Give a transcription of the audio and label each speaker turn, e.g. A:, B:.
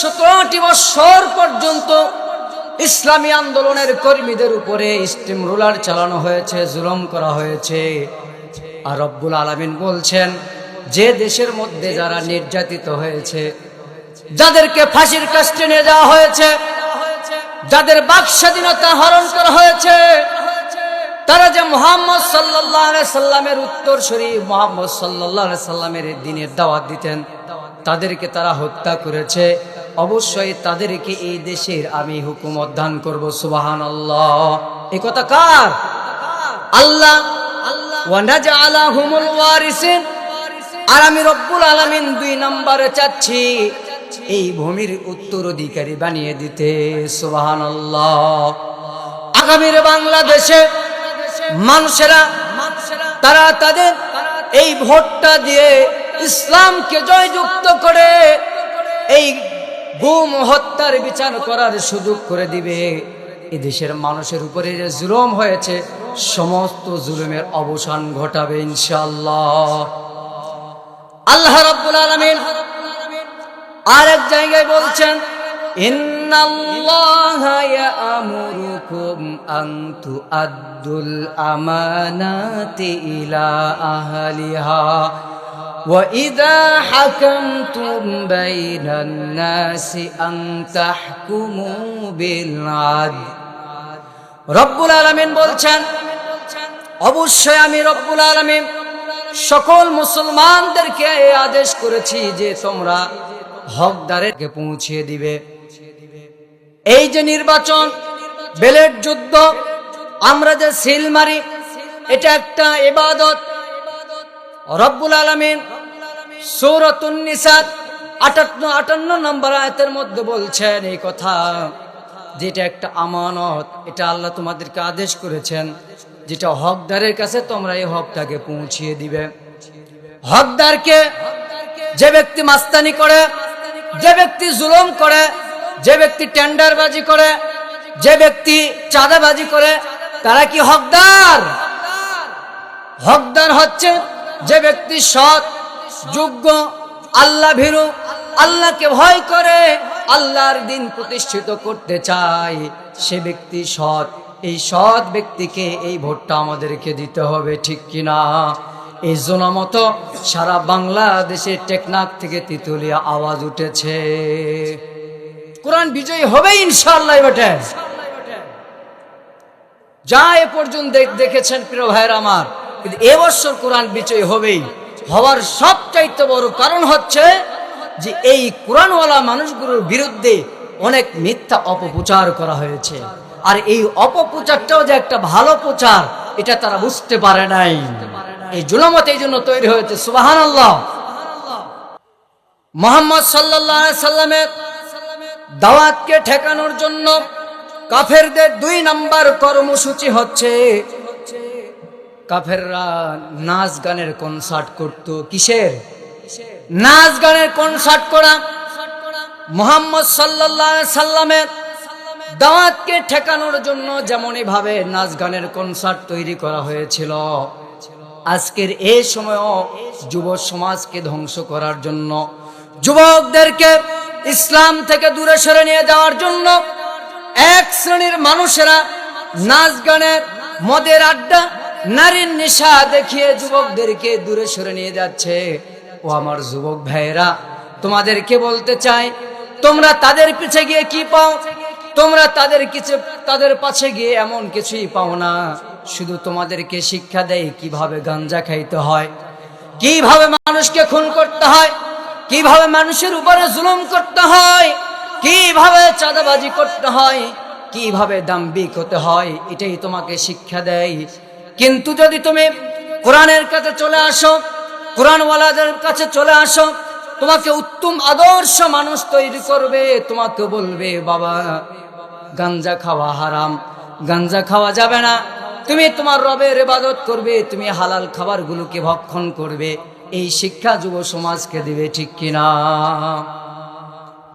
A: 17টি বছর পর্যন্ত ইসলামী আন্দোলনের কর্মীদের উপরে স্টিম রোলার চালানো হয়েছে, জুলুম করা হয়েছে। আর রব্বুল আলামিন বলছেন, যে দেশের মধ্যে যারা নির্যাতিত হয়েছে, যাদেরকে ফাঁসির কাস্টে নিয়ে যাওয়া হয়েছে, যাদের বাক স্বাধীনতা হরণ করা হয়েছে, তারা যে মুহাম্মদ সাল্লাল্লাহু আলাইহি সাল্লামের উত্তরসূরি, মুহাম্মদ সাল্লাল্লাহু আলাইহি সাল্লামের দ্বীনের দাওয়াত দিতেন, তাদেরকে তারা হত্যা করেছে। অবশ্যই তাদেরকে এই দেশের আমি হুকুমত দান করব। সুবহানাল্লাহ। এই কথা কার? আল্লাহ। ওয়া নাজআলাহুমুল ওয়ারিসিন। আর আমি রব্বুল আলামিন 2 নম্বরে চাচ্ছি এই ভূমির উত্তরাধিকারী বানিয়ে দিতে। সুবহানাল্লাহ। আগামীর বাংলাদেশে মানুষেরা তারা তাদের এই ভোটটা দিয়ে ইসলামকে জয়যুক্ত করে এই গুম হত্যার বিচার করার সুযোগ করে দিবে। এই দেশের মানুষের উপরে যে জুলুম হয়েছে, সমস্ত জুলুমের অবসান ঘটাবে ইনশাআল্লাহ। আল্লাহ রাব্বুল আলামিন আরেক জায়গায় বলছেন, ইন্নাল্লাহা ইয়া'মুরুকুম আন তু'আদ্দুল আমানাতি ইলা আহলিহা ওয়া ইযা হাকামতুম বাইনান নাসি আন তাহকুমু বিল আদল। রব্বুল আলামিন বলছেন, অবশ্যই আমি রব্বুল আলামিন সকল মুসলমানদেরকে আদেশ করেছি যে তোমরা হকদারকে পৌঁছিয়ে দিবে। এই যে নির্বাচন, বেলের যুদ্ধ, আমরা যে সিল মারি, এটা একটা ইবাদত। রব্বুল আলামিন সূরাতুন নিসা 58 নম্বর আয়াতের মধ্যে বলছেন এই কথা, যেটা একটা আমানত, এটা আল্লাহ তোমাদেরকে আদেশ করেছেন, যেটা হকদারের কাছে তোমরা এই হকটাকে পৌঁছিয়ে দিবে। হকদারকে যে ব্যক্তি মাস্তানি করে, যে ব্যক্তি জুলুম করে, যে ব্যক্তি টেন্ডারবাজি করে, যে ব্যক্তি চাঁদাবাজি করে, তারা কি হকদার? হকদার হচ্ছে যে ব্যক্তি সৎ, যোগ্য, আল্লাহ ভীরু, আল্লাহকে ভয় করে, আল্লাহর দিন প্রতিষ্ঠিত করতে চায়, সে ব্যক্তি সৎ। এই সৎ ব্যক্তিকে এই ভোটটা আমাদেরকে দিতে হবে, ঠিক কিনা? এই জনমত সারা বাংলাদেশে টেকনাফ থেকে তিতুলিয়া আওয়াজ উঠেছে, কোরআন বিজয়ী হবে ইনশাআল্লাহ। বেটা যা এ পর্যন্ত দেখেছেন প্রিয় ভাইরা আমার, কিন্তু এবছর কোরআন বিজয়ী হবেই। হওয়ার সবচাইতে বড় কারণ হচ্ছে যে এই কোরআনওয়ালা মানুষগুলোর বিরুদ্ধে অনেক মিথ্যা অপপ্রচার করা হয়েছে। আর এই অপপ্রচারটাও যে একটা ভালো প্রচার, এটা তারা বুঝতে পারে নাই। এই জুলুমত এই জন্য তৈরি হয়েছে। সুবহানাল্লাহ। মুহাম্মদ সাল্লাল্লাহু আলাইহি সাল্লামের দাওয়াতকে ঠেকানোর জন্য কাফেরদের 2 নম্বর কর্মসূচি হচ্ছে, কাফেররা নাচ গানের কনসার্ট করত। কিসের? নাচ গানের কনসার্ট করা। মুহাম্মদ সাল্লাল্লাহু আলাইহি সাল্লামের দাওয়াতকে ঠেকানোর জন্য যেমনই ভাবে নাচ গানের কনসার্ট তৈরি করা হয়েছিল, আজকের এই সময়ও যুব সমাজকে ধ্বংস করার জন্য, যুবকদেরকে ইসলাম থেকে দূরে সরে নিয়ে যাওয়ার জন্য এক শ্রেণীর মানুষেরা নাচ গানের, মদের আড্ডা, নারীর নেশা দেখিয়ে যুবকদেরকে দূরে সরে নিয়ে যাচ্ছে। ও আমার যুবক ভাইয়েরা, তোমাদেরকে বলতে চাই, তোমরা তাদের পিছে গিয়ে কি পাও? তোমরা তাদের পাশে গিয়ে এমন কিছুই পাও না। শুধু তোমাদেরকে শিক্ষা দেয় কিভাবে গাঞ্জা খাইতে হয়, কিভাবে মানুষকে খুন করতে হয়, কিভাবে মানুষের উপরে জুলুম করতে হয়, কিভাবে চাঁদাবাজি করতে হয়, কিভাবে দাম্ভিক হতে হয়, এটাই তোমাকে শিক্ষা দেয়। কিন্তু যদি তুমি কোরআনের কাছে চলে আসো, কোরআনওয়ালাদের কাছে চলে আসো, তোমাকে উত্তম আদর্শ মানুষ তৈরি করবে। তোমাকে বলবে, বাবা গাঞ্জা খাওয়া হারাম, গাঞ্জা খাওয়া যাবে না, তুমি তোমার রবের ইবাদত করবে, তুমি হালাল খাবারগুলোকে ভক্ষণ করবে। এই শিক্ষা যুব সমাজকে দিবে, ঠিক কিনা?